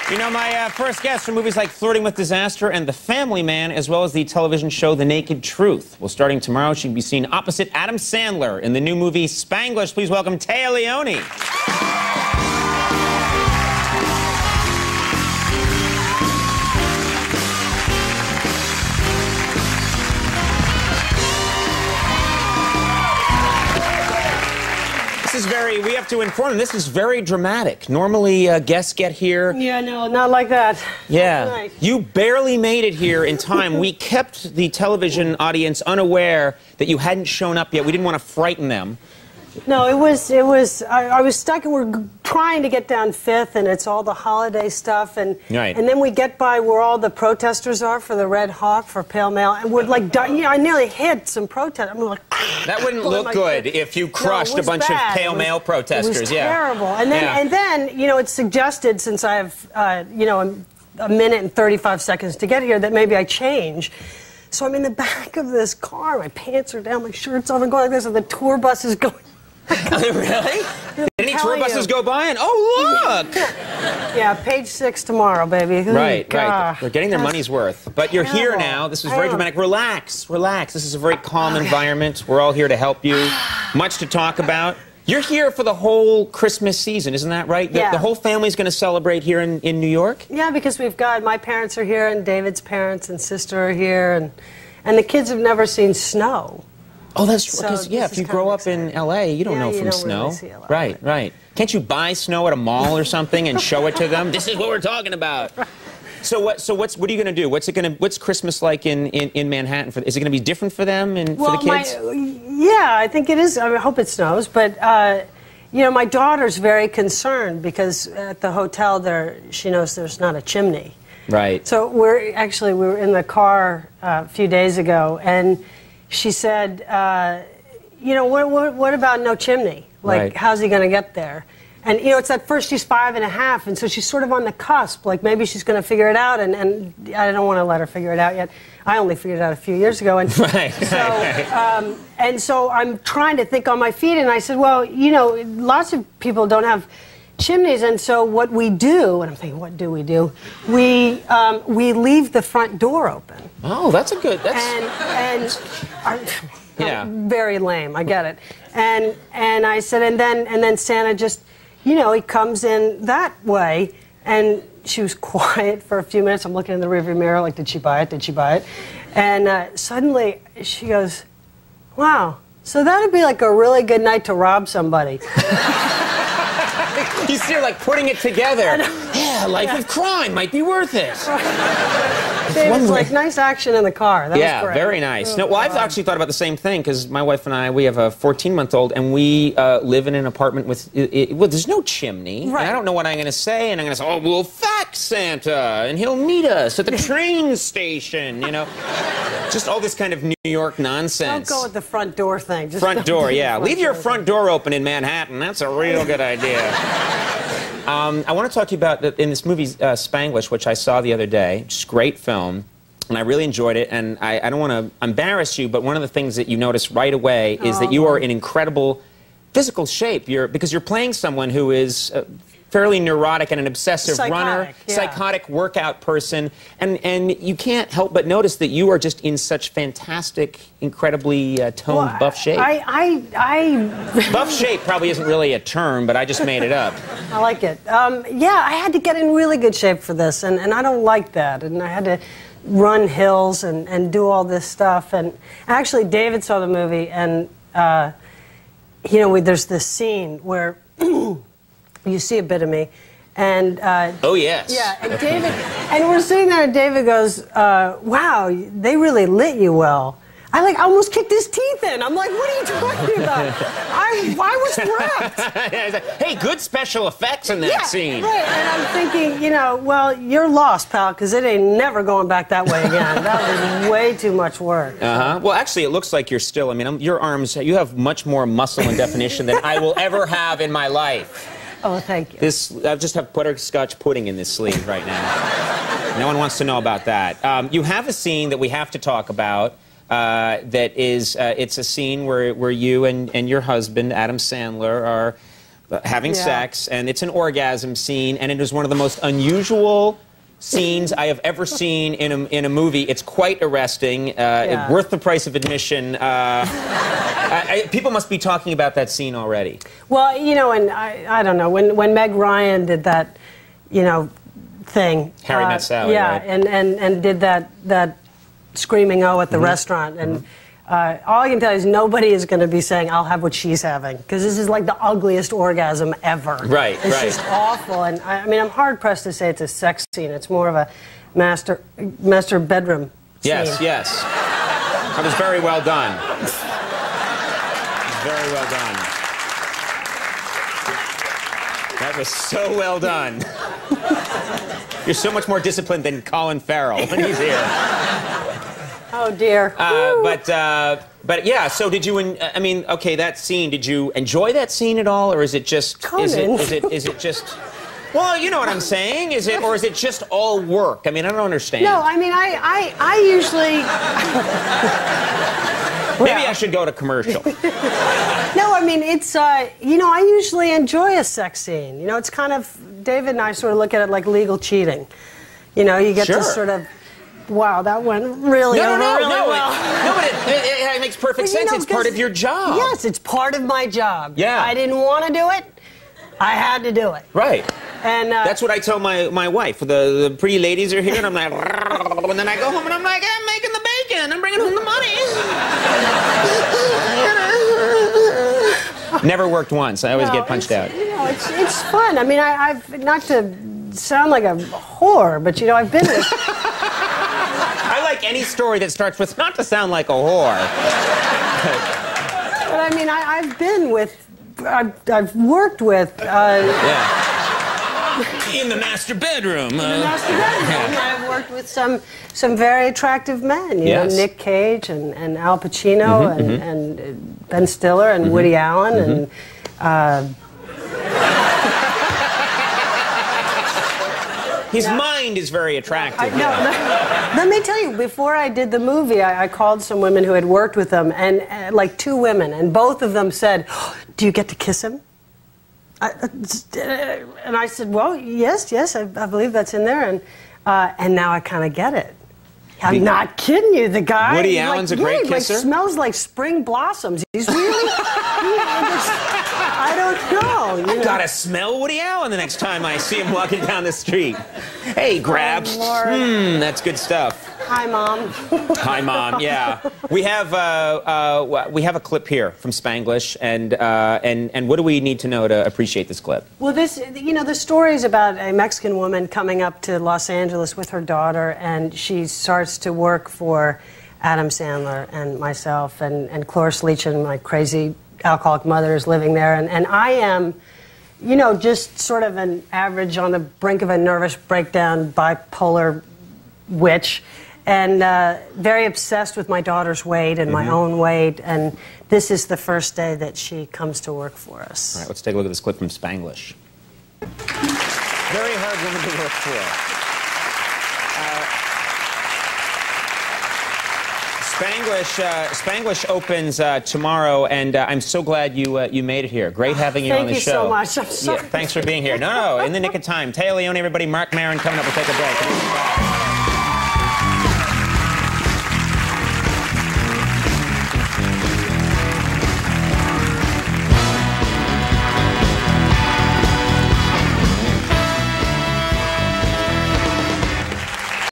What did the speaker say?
You know, my first guests from movies like Flirting with Disaster and The Family Man, as well as the television show The Naked Truth. Well, starting tomorrow, she can be seen opposite Adam Sandler in the new movie Spanglish. Please welcome Téa Leoni. We have to inform them, this is very dramatic. Normally, guests get here. Yeah, no, not like that. Yeah. Nice. You barely made it here in time. We kept the television audience unaware that you hadn't shown up yet. We didn't want to frighten them. No, I was stuck, and we're trying to get down 5th, and it's all the holiday stuff, and Right. and then we get by where all the protesters are for the Red Hawk, for Pale Mail, and we're like, I nearly hit some protesters. I'm like, that wouldn't look good if you crushed a bunch of Pale Mail protesters. It was terrible. And then, you know, it's suggested, since I have, you know, a minute and 35 seconds to get here, that maybe I change. So I'm in the back of this car, my pants are down, my shirt's off, and going like this, and the tour bus is going. Really? Did any tour buses go by and, oh, look! Yeah, page 6 tomorrow, baby. Right. They're getting their money's worth. But you're here now. This is very dramatic. Relax. This is a very calm environment. We're all here to help you. Much to talk about. You're here for the whole Christmas season, isn't that right? Yeah. The whole family's going to celebrate here in New York? Yeah, because we've got, my parents are here, and David's parents and sister are here, and the kids have never seen snow. Oh, that's true. So Yeah, if you grow up in L.A., you don't know from snow. Really see a lot. Right. Can't you buy snow at a mall or something and show it to them? This is what we're talking about. So what are you going to do? What's Christmas like in Manhattan? Is it going to be different for them and for the kids? Yeah, I think it is. I hope it snows, but you know, my daughter's very concerned because at the hotel she knows there's not a chimney. Right. So we were in the car a few days ago, and she said, you know, what about no chimney? Like, how's he going to get there? And, you know, it's at first she's 5½, and so she's sort of on the cusp. Like, maybe she's going to figure it out, and I don't want to let her figure it out yet. I only figured it out a few years ago. And so I'm trying to think on my feet, and I said, well, you know, lots of people don't have chimneys, and so what we do, and I'm thinking, what do? We leave the front door open. Oh, that's a good. Very lame. I get it. And I said, and then Santa just, you know, he comes in that way, and she was quiet for a few minutes. I'm looking in the rearview mirror, like, did she buy it? Did she buy it? And suddenly she goes, wow. So that'd be like a really good night to rob somebody. You see her, like, putting it together. Yeah, life of crime might be worth it. David's like, nice action in the car. That was great. Very nice. Oh, no, well, I've actually thought about the same thing, because my wife and I, we have a 14-month-old, and we live in an apartment with, well, there's no chimney. Right. And I don't know what I'm going to say, and I'm going to say, oh, we'll fax Santa, and he'll meet us at the train station, you know. Just all this kind of New York nonsense. Don't go with the front door thing. Just front door, yeah. Leave your front door open in Manhattan. That's a real good idea. I want to talk to you about, in this movie, Spanglish, which I saw the other day. Just a great film, and I really enjoyed it. And I don't want to embarrass you, but one of the things that you notice right away is that you are in incredible physical shape. Because you're playing someone who is fairly neurotic and an obsessive runner, psychotic workout person, and you can't help but notice that you are just in such fantastic, incredibly toned, buff shape. Buff shape probably isn't really a term, but I just made it up. I like it. Yeah, I had to get in really good shape for this, and I don't like that, and I had to run hills and do all this stuff. And actually, David saw the movie, and you know, there's this scene where you see a bit of me, and oh yes, yeah, and David, and we're sitting there, and David goes, "Wow, they really lit you well." I almost kicked his teeth in. I'm like, what are you talking about? I was wrecked. Hey, good special effects in that scene. Right, and I'm thinking, you know, well, you're lost, pal, because it ain't never going back that way again. That was way too much work. Well, actually, it looks like you're still, I mean, your arms, you have much more muscle and definition than I will ever have in my life. Oh, thank you. I just have butterscotch pudding in this sleeve right now. No one wants to know about that. You have a scene that we have to talk about. That is, it's a scene where you and your husband, Adam Sandler, having sex, and it's an orgasm scene, and it is one of the most unusual scenes I have ever seen in a movie. It's quite arresting, worth the price of admission. People must be talking about that scene already. Well, you know, and I don't know, when Meg Ryan did that, you know, thing. Harry Met Sally, yeah, right? and did that screaming O at the restaurant, and all I can tell you is nobody is going to be saying, I'll have what she's having, because this is like the ugliest orgasm ever. Right, It's just awful, and I mean, I'm hard-pressed to say it's a sex scene. It's more of a master bedroom scene. Yes. That was very well done. Very well done. That was so well done. You're so much more disciplined than Colin Farrell when he's here. Oh dear. But yeah. So did you? I mean, okay, that scene. Did you enjoy that scene at all, or is it just? Conan. Is it just? Well, you know what I'm saying. Is it, or is it just all work? I mean, I don't understand. No, I mean, I usually. Maybe I should go to commercial. No, I mean, it's, you know, I usually enjoy a sex scene. You know, it's kind of, David and I sort of look at it like legal cheating. You know, you get to sort of, wow, that went really No, well. But it makes perfect sense. It's part of your job. Yes, it's part of my job. Yeah. I didn't want to do it. I had to do it. Right. And that's what I tell my wife. The pretty ladies are here, and I'm like, and then I go home and I'm like, I'm making the bacon. I'm bringing home the money. Never worked once. I always get punched out. You know, it's fun. I mean, I've not to sound like a whore, but you know, I've been with. I like any story that starts with not to sound like a whore. But I mean, I've been with. I've worked with. In the master bedroom. In the master bedroom. I've worked with some very attractive men. You know, Nick Cage and Al Pacino and Ben Stiller and Woody Allen and. His mind is very attractive. Let me tell you, before I did the movie, I called some women who had worked with him, and like 2 women, and both of them said, "Do you get to kiss him?" And I said, "Well, yes, I believe that's in there," and now I kind of get it. I'm not kidding you. The guy, Woody Allen's a great kisser. Like, smells like spring blossoms. He's really. I don't know. I gotta smell Woody Allen the next time I see him walking down the street. Hey, Grabs. That's good stuff. Hi, Mom. Hi, Mom. Yeah, we have a clip here from Spanglish, and what do we need to know to appreciate this clip? Well, the story is about a Mexican woman coming up to Los Angeles with her daughter, and she starts to work for Adam Sandler and myself, and Cloris Leachman, my crazy alcoholic mother, is living there, and I am, you know, just sort of an average on the brink of a nervous breakdown, bipolar witch. And very obsessed with my daughter's weight and my own weight. And this is the first day that she comes to work for us. All right, let's take a look at this clip from Spanglish. Very hard woman to work for. Spanglish opens tomorrow, and I'm so glad you made it here. Great having you on the show. Thank you so much. I'm sorry. Yeah, thanks for being here. No, in the nick of time. Taya Leoni, everybody. Mark Maron coming up. We'll take a break.